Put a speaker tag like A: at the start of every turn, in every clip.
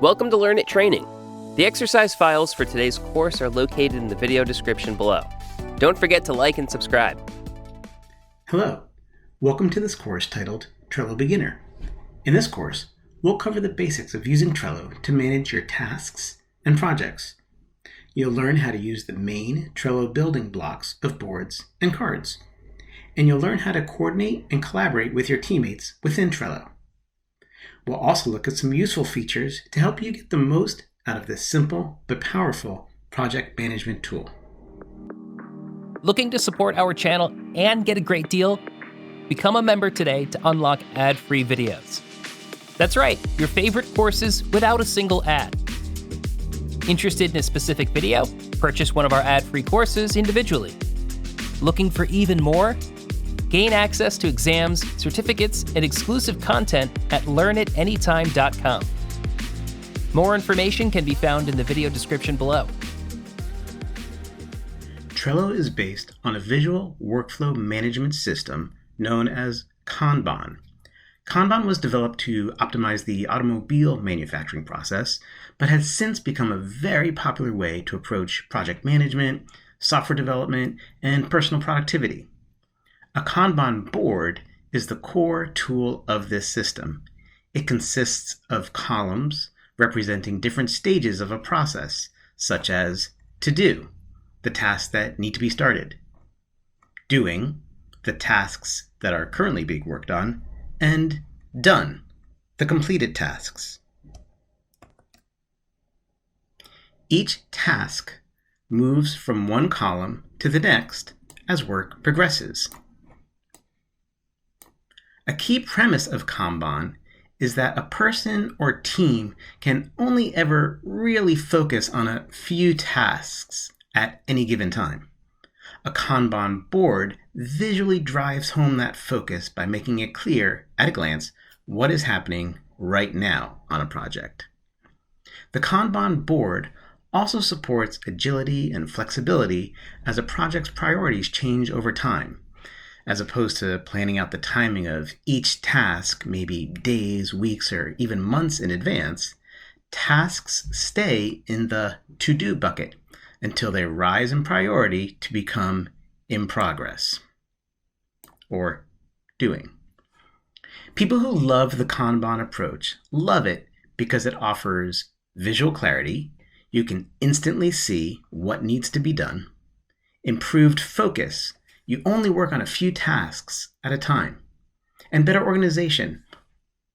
A: Welcome to Learn It Training. The exercise files for today's course are located in the video description below. Don't forget to like and subscribe.
B: Hello, welcome to this course titled Trello Beginner. In this course, we'll cover the basics of using Trello to manage your tasks and projects. You'll learn how to use the main Trello building blocks of boards and cards. And you'll learn how to coordinate and collaborate with your teammates within Trello. We'll also look at some useful features to help you get the most out of this simple but powerful project management tool.
A: Looking to support our channel and get a great deal? Become a member today to unlock ad-free videos. That's right, your favorite courses without a single ad. Interested in a specific video? Purchase one of our ad-free courses individually. Looking for even more? Gain access to exams, certificates, and exclusive content at learnitanytime.com. More information can be found in the video description below.
B: Trello is based on a visual workflow management system known as Kanban. Kanban was developed to optimize the automobile manufacturing process, but has since become a very popular way to approach project management, software development, and personal productivity. A Kanban board is the core tool of this system. It consists of columns representing different stages of a process, such as to do, the tasks that need to be started, doing, the tasks that are currently being worked on, and done, the completed tasks. Each task moves from one column to the next as work progresses. A key premise of Kanban is that a person or team can only ever really focus on a few tasks at any given time. A Kanban board visually drives home that focus by making it clear at a glance what is happening right now on a project. The Kanban board also supports agility and flexibility as a project's priorities change over time. As opposed to planning out the timing of each task, maybe days, weeks, or even months in advance, tasks stay in the to-do bucket until they rise in priority to become in progress, or doing. People who love the Kanban approach love it because it offers visual clarity, you can instantly see what needs to be done, improved focus, you only work on a few tasks at a time, and better organization.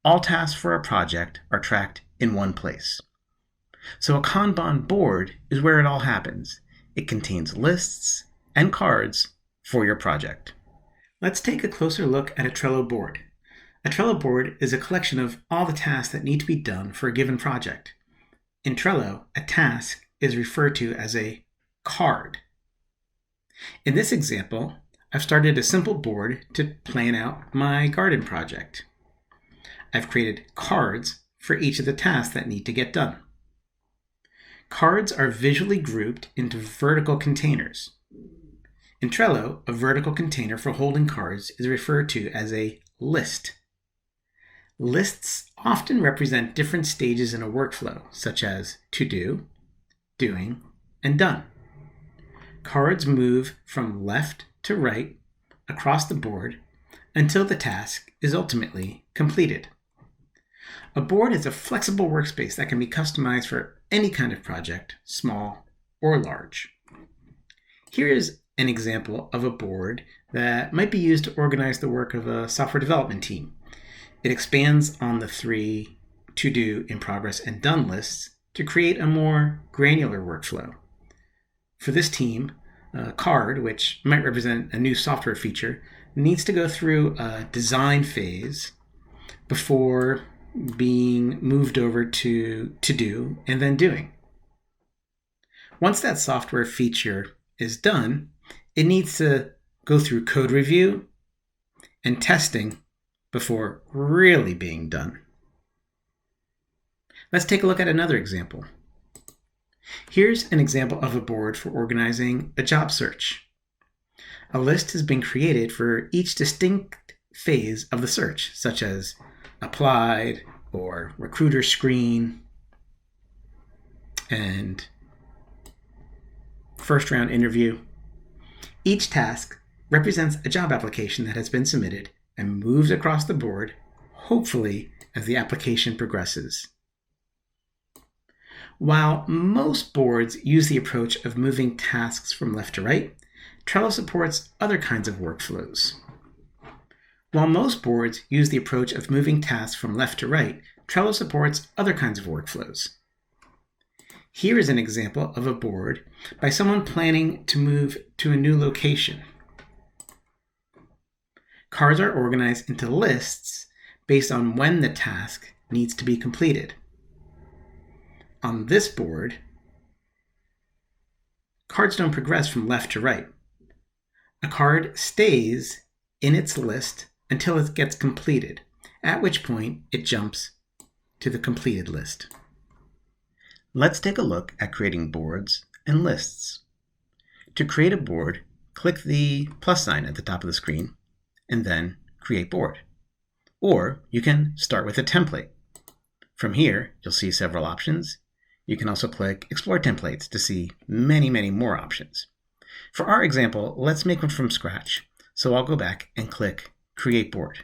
B: All tasks for a project are tracked in one place. So a Kanban board is where it all happens. It contains lists and cards for your project. Let's take a closer look at a Trello board. A Trello board is a collection of all the tasks that need to be done for a given project. In Trello, a task is referred to as a card. In this example, I've started a simple board to plan out my garden project. I've created cards for each of the tasks that need to get done. Cards are visually grouped into vertical containers. In Trello, a vertical container for holding cards is referred to as a list. Lists often represent different stages in a workflow, such as to do, doing, and done. Cards move from left to right across the board until the task is ultimately completed. A board is a flexible workspace that can be customized for any kind of project, small or large. Here is an example of a board that might be used to organize the work of a software development team. It expands on the three to do, in progress, and done lists to create a more granular workflow. For this team, a card, which might represent a new software feature, needs to go through a design phase before being moved over to do and then doing. Once that software feature is done, it needs to go through code review and testing before really being done. Let's take a look at another example. Here's an example of a board for organizing a job search. A list has been created for each distinct phase of the search, such as applied or recruiter screen, and first round interview. Each task represents a job application that has been submitted and moves across the board, hopefully as the application progresses. While most boards use the approach of moving tasks from left to right, Trello supports other kinds of workflows. While most boards use the approach of moving tasks from left to right, Trello supports other kinds of workflows. Here is an example of a board by someone planning to move to a new location. Cards are organized into lists based on when the task needs to be completed. On this board, cards don't progress from left to right. A card stays in its list until it gets completed, at which point it jumps to the completed list. Let's take a look at creating boards and lists. To create a board, click the plus sign at the top of the screen and then Create Board. Or you can start with a template. From here, you'll see several options. You can also click Explore Templates to see many more options. For our example, let's make one from scratch. So I'll go back and click Create Board.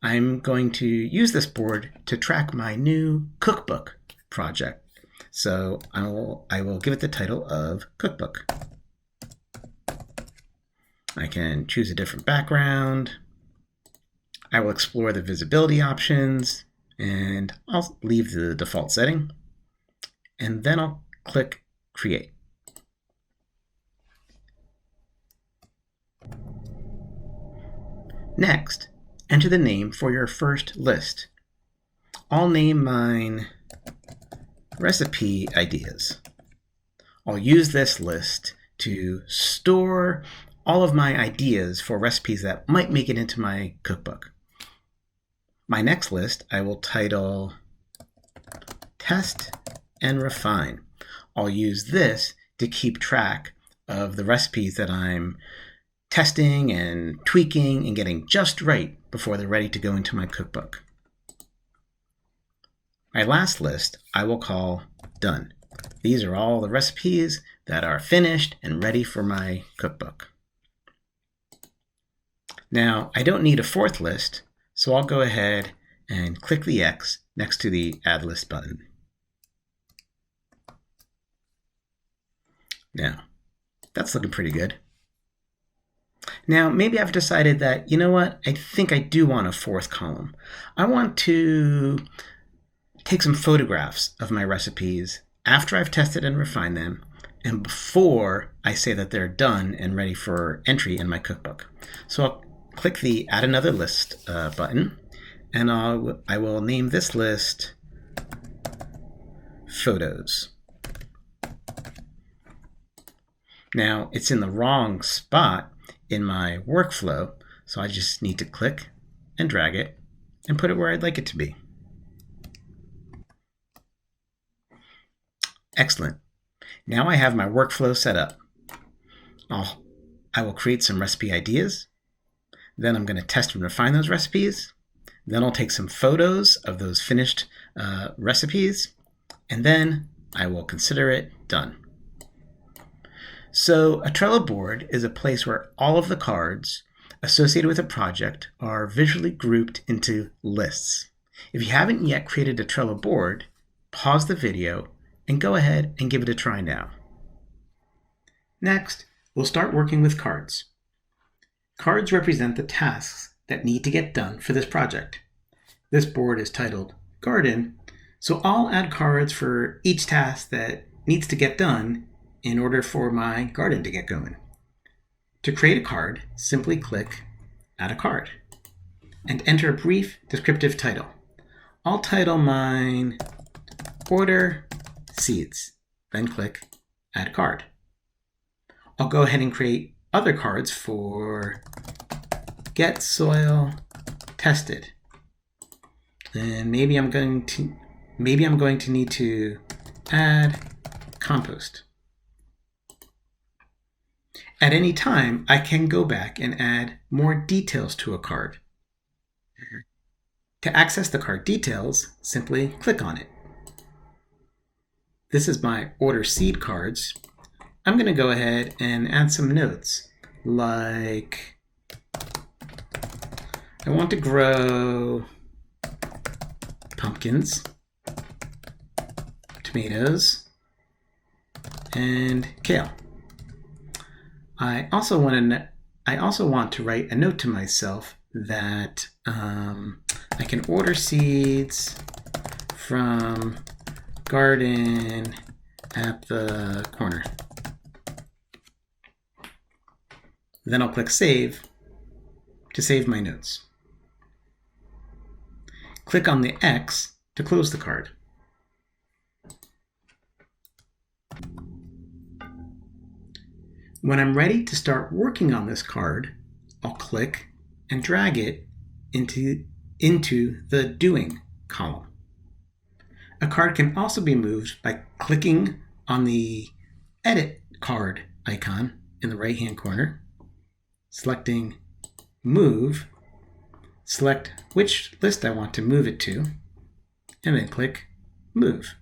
B: I'm going to use this board to track my new cookbook project. So I will give it the title of Cookbook. I can choose a different background. I will explore the visibility options, and I'll leave the default setting. And then I'll click Create. Next, enter the name for your first list. I'll name mine Recipe Ideas. I'll use this list to store all of my ideas for recipes that might make it into my cookbook. My next list I will title Test and Refine. I'll use this to keep track of the recipes that I'm testing and tweaking and getting just right before they're ready to go into my cookbook. My last list I will call Done. These are all the recipes that are finished and ready for my cookbook. Now, I don't need a fourth list, so I'll go ahead and click the X next to the Add List button. Now, that's looking pretty good. Now, maybe I've decided that, you know what, I think I do want a fourth column. I want to take some photographs of my recipes after I've tested and refined them and before I say that they're done and ready for entry in my cookbook. So I'll click the Add Another List button, and I will name this list Photos. Now, it's in the wrong spot in my workflow, so I just need to click and drag it and put it where I'd like it to be. Excellent. Now I have my workflow set up. I will create some recipe ideas. Then I'm going to test and refine those recipes. Then I'll take some photos of those finished recipes. And then I will consider it done. So a Trello board is a place where all of the cards associated with a project are visually grouped into lists. If you haven't yet created a Trello board, pause the video and go ahead and give it a try now. Next, we'll start working with cards. Cards represent the tasks that need to get done for this project. This board is titled Garden, so I'll add cards for each task that needs to get done in order for my garden to get going. To create a card, simply click Add a Card and enter a brief descriptive title. I'll title mine Order Seeds, then click Add Card. I'll go ahead and create other cards for Get Soil Tested. And maybe I'm going to need to add compost. At any time, I can go back and add more details to a card. To access the card details, simply click on it. this is my order seed cards, I'm going to go ahead and add some notes like I want to grow pumpkins, tomatoes, and kale. I also want to write a note to myself that I can order seeds from garden at the corner. Then I'll click Save to save my notes. Click on the X to close the card. When I'm ready to start working on this card, I'll click and drag it into the Doing column. A card can also be moved by clicking on the Edit Card icon in the right-hand corner, selecting Move, select which list I want to move it to, and then click Move.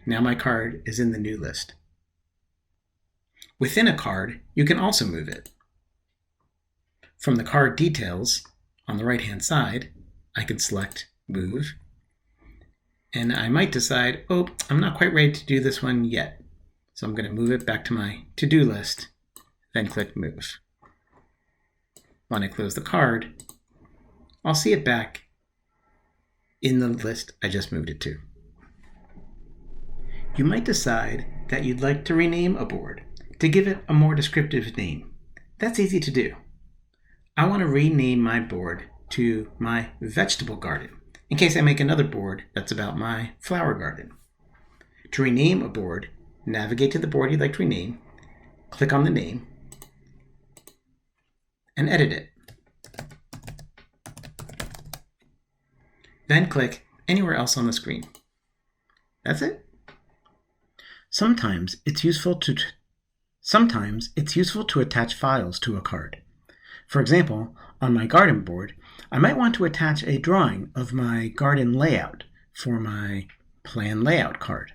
B: Now my card is in the new list. Within a card, you can also move it. From the card details on the right-hand side, I can select Move, and I might decide, oh, I'm not quite ready to do this one yet. So I'm going to move it back to my to-do list, then click Move. When I close the card, I'll see it back in the list I just moved it to. You might decide that you'd like to rename a board to give it a more descriptive name. That's easy to do. I want to rename my board to my vegetable garden in case I make another board that's about my flower garden. To rename a board, navigate to the board you'd like to rename, click on the name, and edit it. Then click anywhere else on the screen. That's it. Sometimes it's useful to attach files to a card. For example, on my garden board, I might want to attach a drawing of my garden layout for my plan layout card.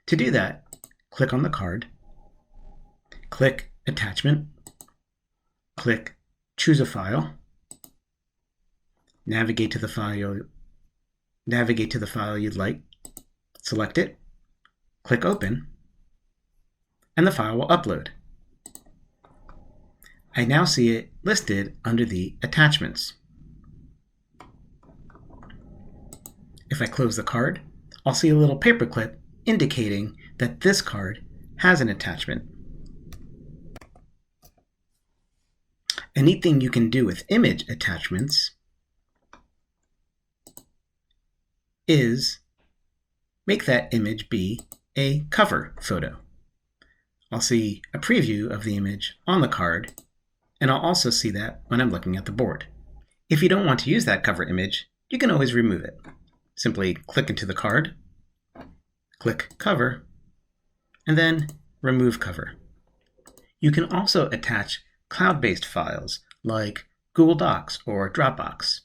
B: To do that, click on the card, click Attachment, click Choose a File, navigate to the file you'd like, select it, click Open, and the file will upload. I now see it listed under the Attachments. If I close the card, I'll see a little paperclip indicating that this card has an attachment. A neat thing you can do with image attachments is make that image be a cover photo. I'll see a preview of the image on the card, and I'll also see that when I'm looking at the board. If you don't want to use that cover image, you can always remove it. Simply click into the card, click Cover, and then Remove Cover. You can also attach cloud-based files like Google Docs or Dropbox.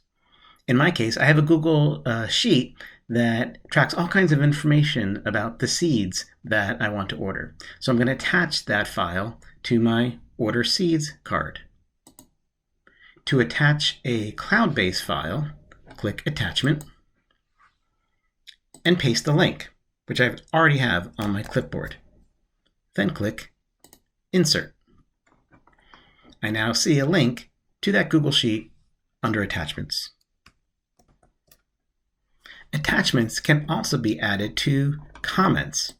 B: In my case, I have a Google Sheet that tracks all kinds of information about the seeds that I want to order. So I'm going to attach that file to my Order Seeds card. To attach a cloud-based file, click Attachment, and paste the link, which I already have on my clipboard. Then click Insert. I now see a link to that Google Sheet under Attachments. Attachments can also be added to comments.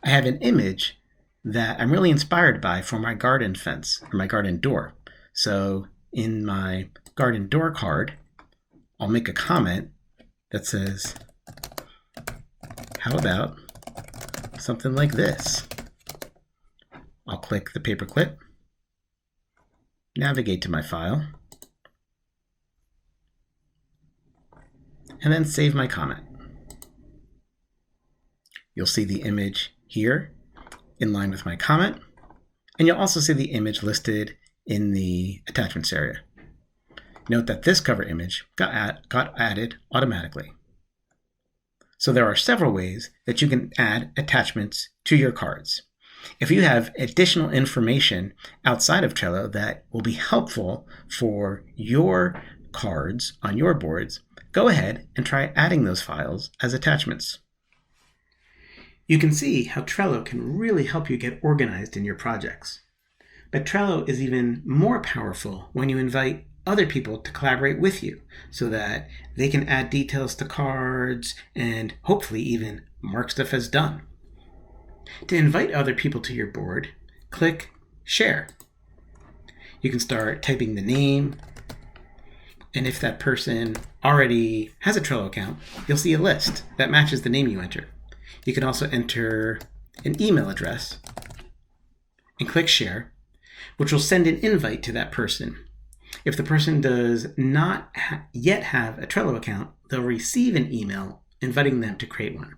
B: I have an image that I'm really inspired by for my garden fence, or my garden door. So in my garden door card, I'll make a comment that says, how about something like this? I'll click the paperclip, navigate to my file, and then save my comment. You'll see the image here in line with my comment, and you'll also see the image listed in the attachments area. Note that this cover image got added automatically. So there are several ways that you can add attachments to your cards. If you have additional information outside of Trello that will be helpful for your cards on your boards, go ahead and try adding those files as attachments. You can see how Trello can really help you get organized in your projects. But Trello is even more powerful when you invite other people to collaborate with you so that they can add details to cards and hopefully even mark stuff as done. To invite other people to your board, click Share. You can start typing the name, and if that person already has a Trello account, you'll see a list that matches the name you enter. You can also enter an email address and click Share, which will send an invite to that person. If the person does not yet have a Trello account, they'll receive an email inviting them to create one.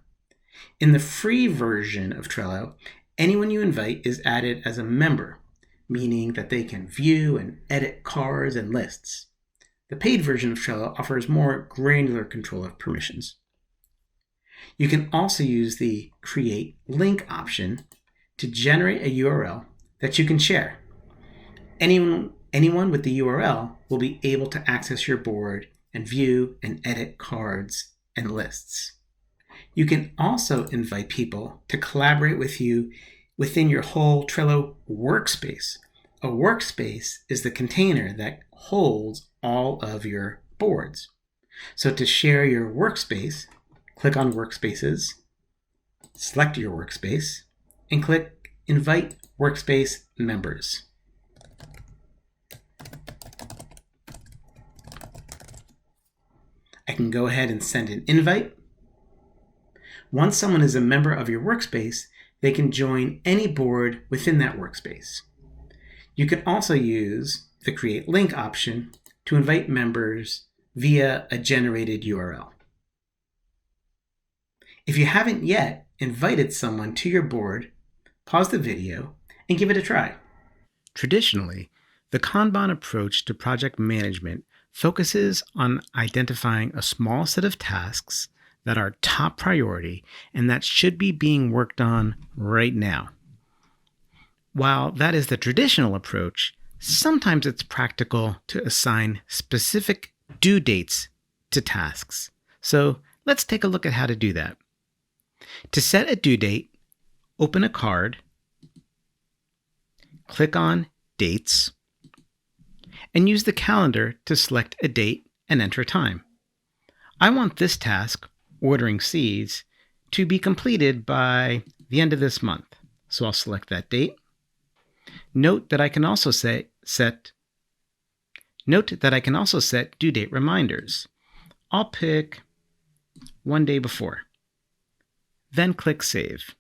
B: In the free version of Trello, anyone you invite is added as a member, meaning that they can view and edit cards and lists. The paid version of Trello offers more granular control of permissions. You can also use the Create Link option to generate a URL that you can share. Anyone with the URL will be able to access your board and view and edit cards and lists. You can also invite people to collaborate with you within your whole Trello workspace. A workspace is the container that holds all of your boards. So to share your workspace, click on Workspaces, select your workspace, and click Invite Workspace Members. I can go ahead and send an invite. Once someone is a member of your workspace, they can join any board within that workspace. You can also use the Create Link option to invite members via a generated URL. If you haven't yet invited someone to your board, pause the video and give it a try. Traditionally, the Kanban approach to project management focuses on identifying a small set of tasks that are top priority and that should be being worked on right now. While that is the traditional approach, sometimes it's practical to assign specific due dates to tasks. So let's take a look at how to do that. To set a due date, open a card, click on Dates, and use the calendar to select a date and enter time. I want this task, ordering seeds, to be completed by the end of this month. So I'll select that date. Note that I can also set due date reminders. I'll pick one day before. Then click Save.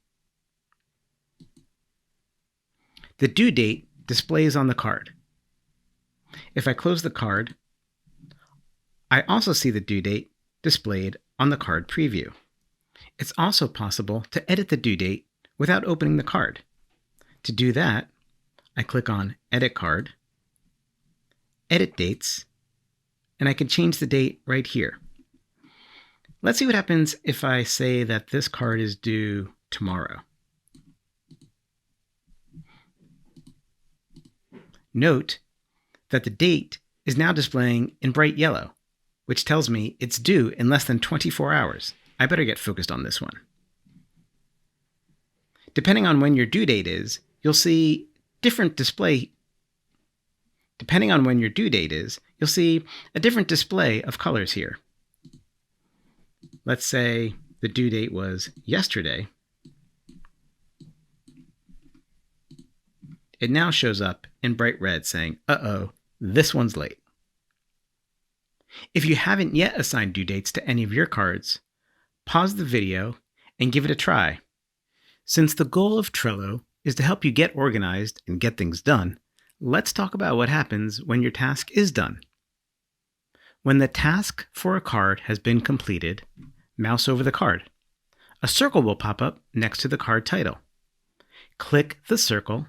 B: The due date displays on the card. If I close the card, I also see the due date displayed on the card preview. It's also possible to edit the due date without opening the card. To do that, I click on Edit Card, Edit Dates, and I can change the date right here. Let's see what happens if I say that this card is due tomorrow. Note that the date is now displaying in bright yellow, which tells me it's due in less than 24 hours. I better get focused on this one. Depending on when your due date is, you'll see different display. Depending on when your due date is, you'll see a different display of colors here. Let's say the due date was yesterday. It now shows up in bright red saying, uh-oh, this one's late. If you haven't yet assigned due dates to any of your cards, pause the video and give it a try. Since the goal of Trello is to help you get organized and get things done, let's talk about what happens when your task is done. When the task for a card has been completed, mouse over the card. A circle will pop up next to the card title. Click the circle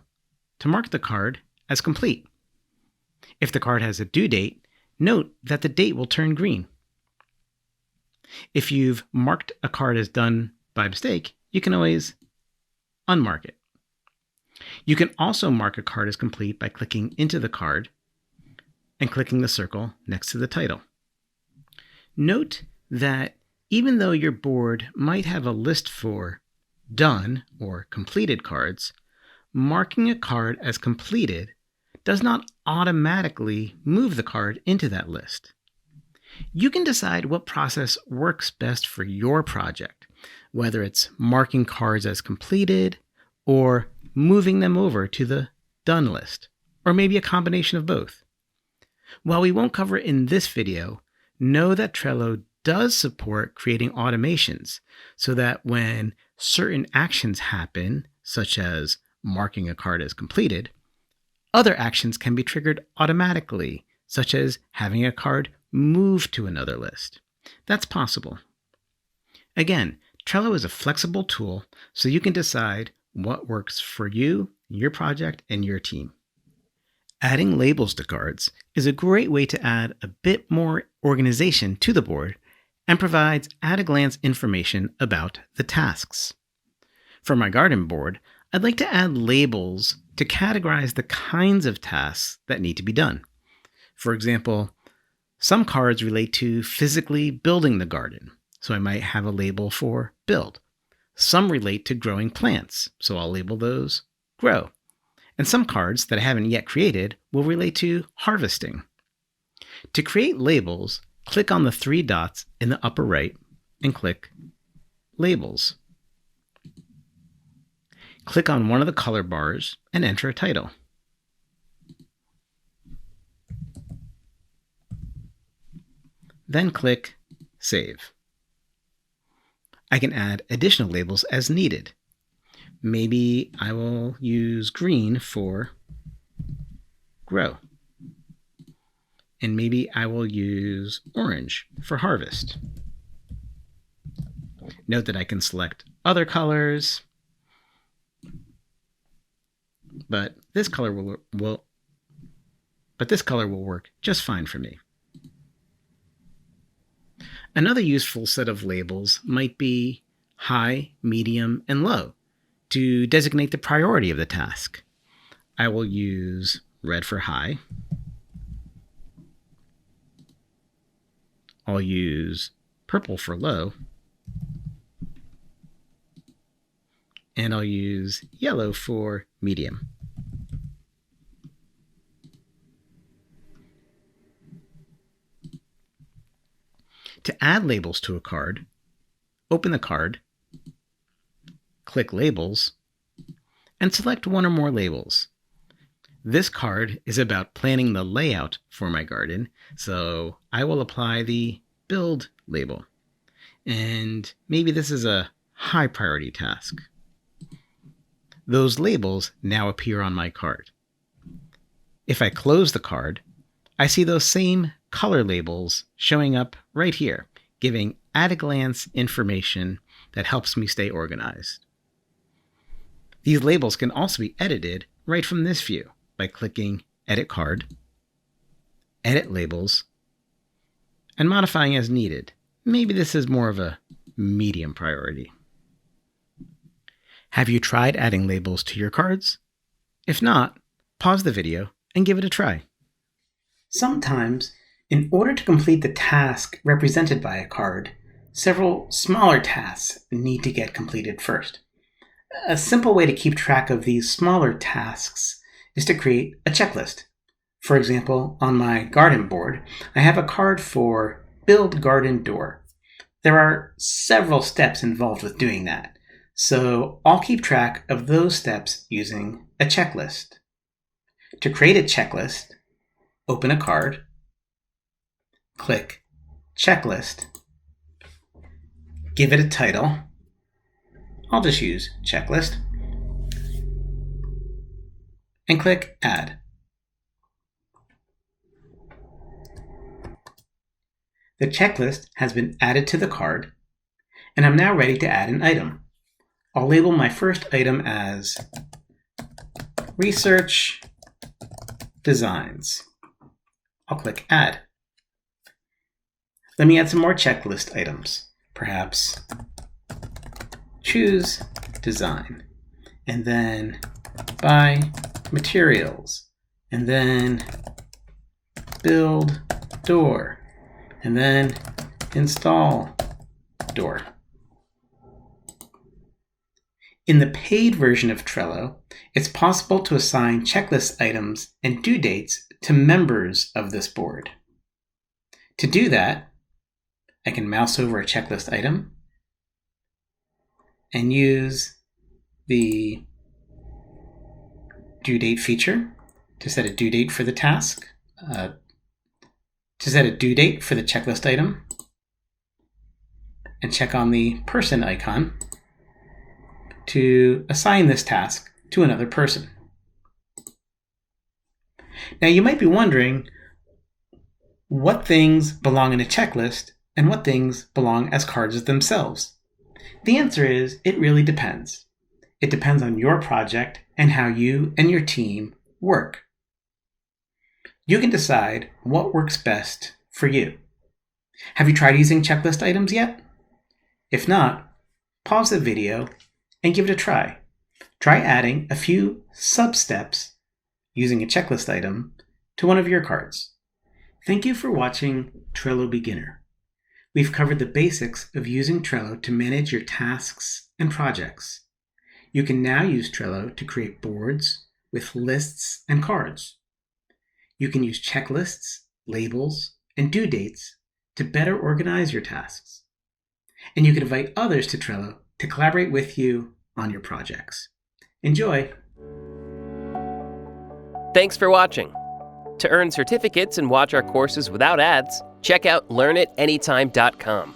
B: to mark the card as complete. If the card has a due date, note that the date will turn green. If you've marked a card as done by mistake, you can always unmark it. You can also mark a card as complete by clicking into the card and clicking the circle next to the title. Note that even though your board might have a list for done or completed cards, marking a card as completed does not automatically move the card into that list. You can decide what process works best for your project, whether it's marking cards as completed or moving them over to the done list, or maybe a combination of both. While we won't cover it in this video, know that Trello does support creating automations so that when certain actions happen, such as marking a card as completed, other actions can be triggered automatically, such as having a card move to another list. That's possible. Again, Trello is a flexible tool so you can decide what works for you, your project, and your team. Adding labels to cards is a great way to add a bit more organization to the board and provides at-a-glance information about the tasks. For my garden board, I'd like to add labels to categorize the kinds of tasks that need to be done. For example, some cards relate to physically building the garden, so I might have a label for build. Some relate to growing plants, so I'll label those grow. And some cards that I haven't yet created will relate to harvesting. To create labels, click on the 3 dots in the upper right and click Labels. Click on one of the color bars and enter a title. Then click Save. I can add additional labels as needed. Maybe I will use green for grow. And maybe I will use orange for harvest. Note that I can select other colors, but this color will work just fine for me. Another useful set of labels might be high, medium, and low to designate the priority of the task. I will use red for high. I'll use purple for low. And I'll use yellow for medium. To add labels to a card, open the card, click Labels, and select one or more labels. This card is about planning the layout for my garden, so I will apply the Build label. And maybe this is a high priority task. Those labels now appear on my card. If I close the card, I see those same color labels showing up right here, giving at-a-glance information that helps me stay organized. These labels can also be edited right from this view by clicking Edit Card, Edit Labels, and modifying as needed. Maybe this is more of a medium priority. Have you tried adding labels to your cards? If not, pause the video and give it a try.
C: Sometimes, in order to complete the task represented by a card, several smaller tasks need to get completed first. A simple way to keep track of these smaller tasks is to create a checklist. For example, on my garden board, I have a card for Build Garden Door. There are several steps involved with doing that, so I'll keep track of those steps using a checklist. To create a checklist, open a card, click Checklist, give it a title. I'll just use Checklist, and click Add. The checklist has been added to the card, and I'm now ready to add an item. I'll label my first item as Research Designs. I'll click Add. Let me add some more checklist items. Perhaps choose design, and then buy materials, and then build door, and then install door. In the paid version of Trello, it's possible to assign checklist items and due dates to members of this board. To do that, I can mouse over a checklist item and use the due date feature to set a due date for the task, to set a due date for the checklist item, and check on the person icon to assign this task to another person. Now you might be wondering what things belong in a checklist and what things belong as cards themselves. The answer is it really depends. It depends on your project and how you and your team work. You can decide what works best for you. Have you tried using checklist items yet? If not, pause the video and give it a try. Try adding a few sub-steps using a checklist item to one of your cards. Thank you for watching Trello Beginner. We've covered the basics of using Trello to manage your tasks and projects. You can now use Trello to create boards with lists and cards. You can use checklists, labels, and due dates to better organize your tasks. And you can invite others to Trello to collaborate with you on your projects. Enjoy!
A: Thanks for watching. To earn certificates and watch our courses without ads, check out LearnItAnytime.com.